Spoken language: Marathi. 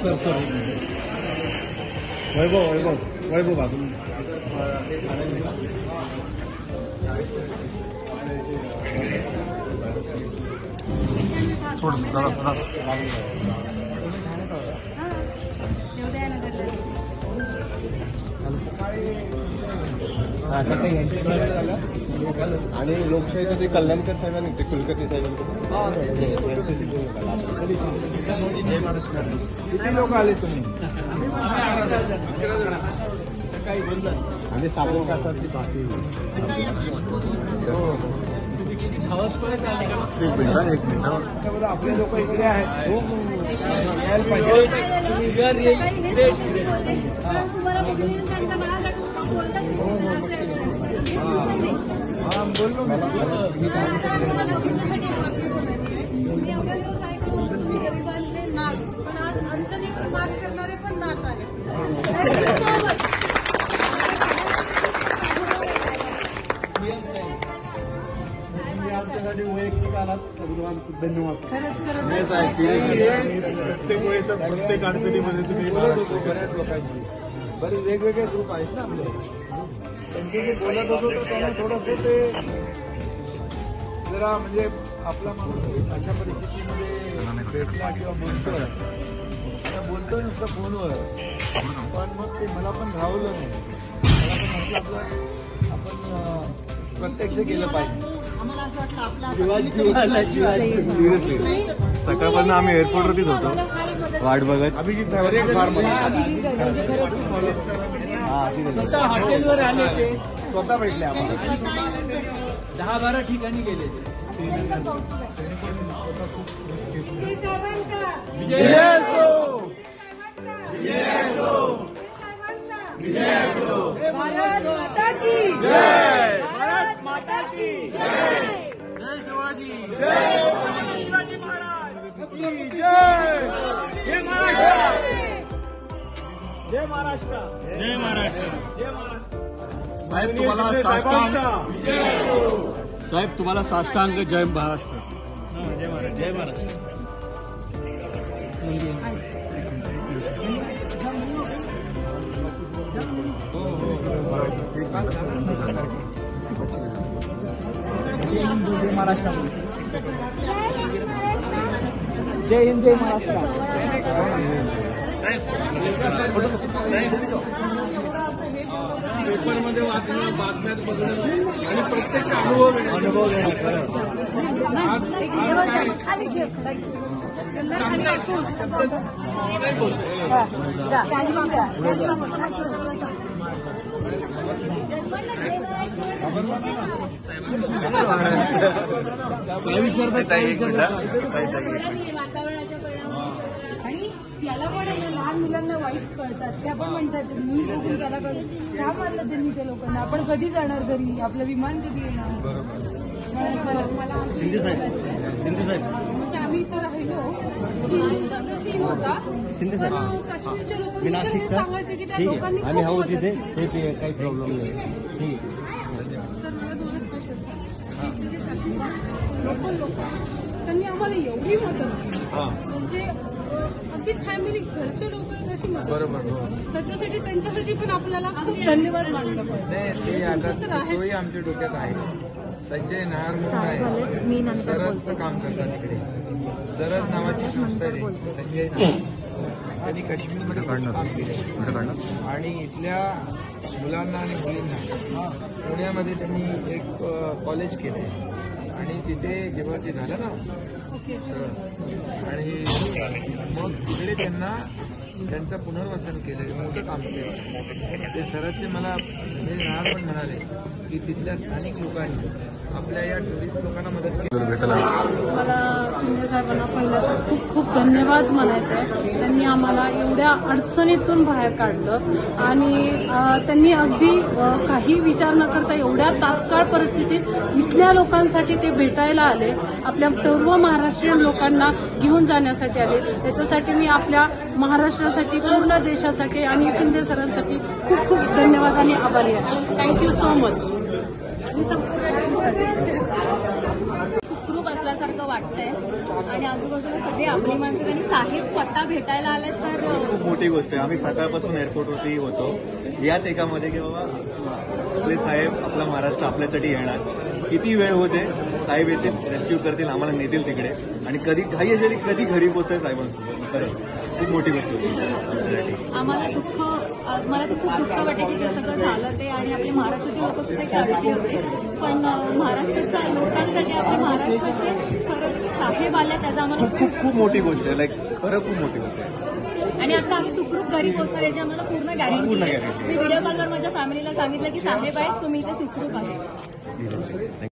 सर वैभव बाजून थोडं आणि लोकशाहीचं ते कल्याणकर साहेबांनी ते कुलकर्णी साहेबांनी किती लोक आले तुम्ही आणि साबण कासाची बाकी एक मिनिट आपले लोक इकडे आहेत गरिबांचे नाच पण आज अडचणीवर मात करणारे पण नाच आहे. आमच्यासाठी वैयक्तिक आलात आमचं धन्यवाद. प्रत्येक वेळेस प्रत्येक अडचणीमध्ये तुम्ही बऱ्याच लोकांची बरेच वेगवेगळे ग्रुप आहेत ना आपले त्यांचे जे बोलत होतो तर त्यांना थोडंसं ते जरा म्हणजे आपला माणूस अशा परिस्थितीमध्ये भेटला किंवा बोलतोय नुसतं फोनवर पण मग ते मला पण राहवलं नाही. मला पण म्हटलं आपण प्रत्यक्ष केलं पाहिजे. सिरियसली सकाळपासून आम्ही एअरपोर्टवरतीच होतो वाट बघत. अभिजित साहेबांची फार स्वतः हॉटेलवर आले ते स्वतः भेटले आम्हाला 10-12 ठिकाणी गेले. भारत माता की जय. भारत माता की जय. जय शिवाजी. जय शिवाजी महाराज. जय महाराष्ट्र. जय महाराष्ट्र. जय महाराष्ट्र. जय महाराष्ट्र. साहेब तुम्हाला साष्टांग साहेब तुम्हाला साष्टांग जय महाराष्ट्र. जय महाराष्ट्र. जय महाराष्ट्र. जय महाराष्ट्र. जय हिंद. जय महाराष्ट्र. पेपरमध्ये वाचणं बातम्यात बघणं आणि प्रत्यक्ष अनुभव घेणं आणि त्याला पण लहान मुलांना वाईट कळतात. त्या पण म्हणतात न्यूज बघून त्याला कळतं का मारलं त्यांनी त्या लोकांना. आपण कधी जाणार घरी. आपलं विमान कधी येणार. मला म्हणजे आम्ही इथं राहिलो 3 दिवसाचा सीन होता. काश्मीरच्या लोकांना सांगायचं की त्या लोकांनी काही प्रॉब्लेम नाही. सर मला तुम्हाला स्पेशल सांगायचं लोक त्यांनी आम्हाला एवढी मदत केली म्हणजे अगदी फॅमिली घरच्या लोकांना कशी मदत त्याच्यासाठी त्यांच्यासाठी पण आपल्याला खूप धन्यवाद मानलं पाहिजे. आमच्या डोक्यात आहे. संजय नायर म्हणून आहे सरसचं काम करतात तिकडे. सरस नावाची संस्था आहे संजय नायर. त्यांनी काश्मीरमध्ये काम केले आणि इथल्या मुलांना आणि मुलींना पुण्यामध्ये त्यांनी एक कॉलेज केलं आणि तिथे जेव्हा ते झालं ना आणि मग तिकडे त्यांना त्यांचं पुनर्वसन केलं. मोठं काम केलं ते. सरसचे मला संजय नायर पण म्हणाले की तिथल्या स्थानिक लोकांनी आपल्या या टुरिस्ट लोकांना मदत केली. मला शिंदे साहेबांना पहिलं तर खूप खूप धन्यवाद म्हणायचं आहे. त्यांनी आम्हाला एवढ्या अडचणीतून बाहेर काढलं आणि त्यांनी अगदी काही विचार न करता एवढ्या तात्काळ परिस्थितीत इथल्या लोकांसाठी ते भेटायला आले. आपल्या सर्व महाराष्ट्रीयन लोकांना घेऊन जाण्यासाठी आले. त्याच्यासाठी मी आपल्या महाराष्ट्रासाठी पूर्ण देशासाठी आणि शिंदे सरांसाठी खूप खूप धन्यवाद आणि आभारी आहे. Thank you so much. आणि सुखरूप असल्यासारखं घरासारखं वाटतंय आणि आजूबाजूला सगळे आपली माणसं त्यांनी साहेब स्वतः भेटायला आले तर खूप मोठी गोष्ट आहे. आम्ही सकाळपासून एअरपोर्टवरती होतो याच एकामध्ये की बाबा आपले साहेब आपला महाराष्ट्र आपल्यासाठी येणार. किती वेळ होते साहेब येतील, रेस्क्यू करतील, आम्हाला नेतील तिकडे आणि कधी घाई असेल कधी घरी पोहोचेल साहेबांसोबत. खरं खूप मोठी गोष्ट होती आम्हाला मला तर खूप दुःख वाटते की ते सगळं झालं ते आणि आपले महाराष्ट्राचे लोक सुद्धा कॅमेरे होते. पण महाराष्ट्राच्या लोकांसाठी आपल्या महाराष्ट्राचे खरंच साहेब आले त्याचा आम्हाला खूप खूप मोठी गोष्ट आहे. लाईक खरं खूप मोठी गोष्ट आहे. आणि आता आम्ही सुखरूप घरी पोहोचणार याची आम्हाला पूर्ण गॅरंटी आहे. मी व्हिडिओ कॉलवर माझ्या फॅमिलीला सांगितलं की साहेब आहेत सो मी इथे सुखरूप आहे.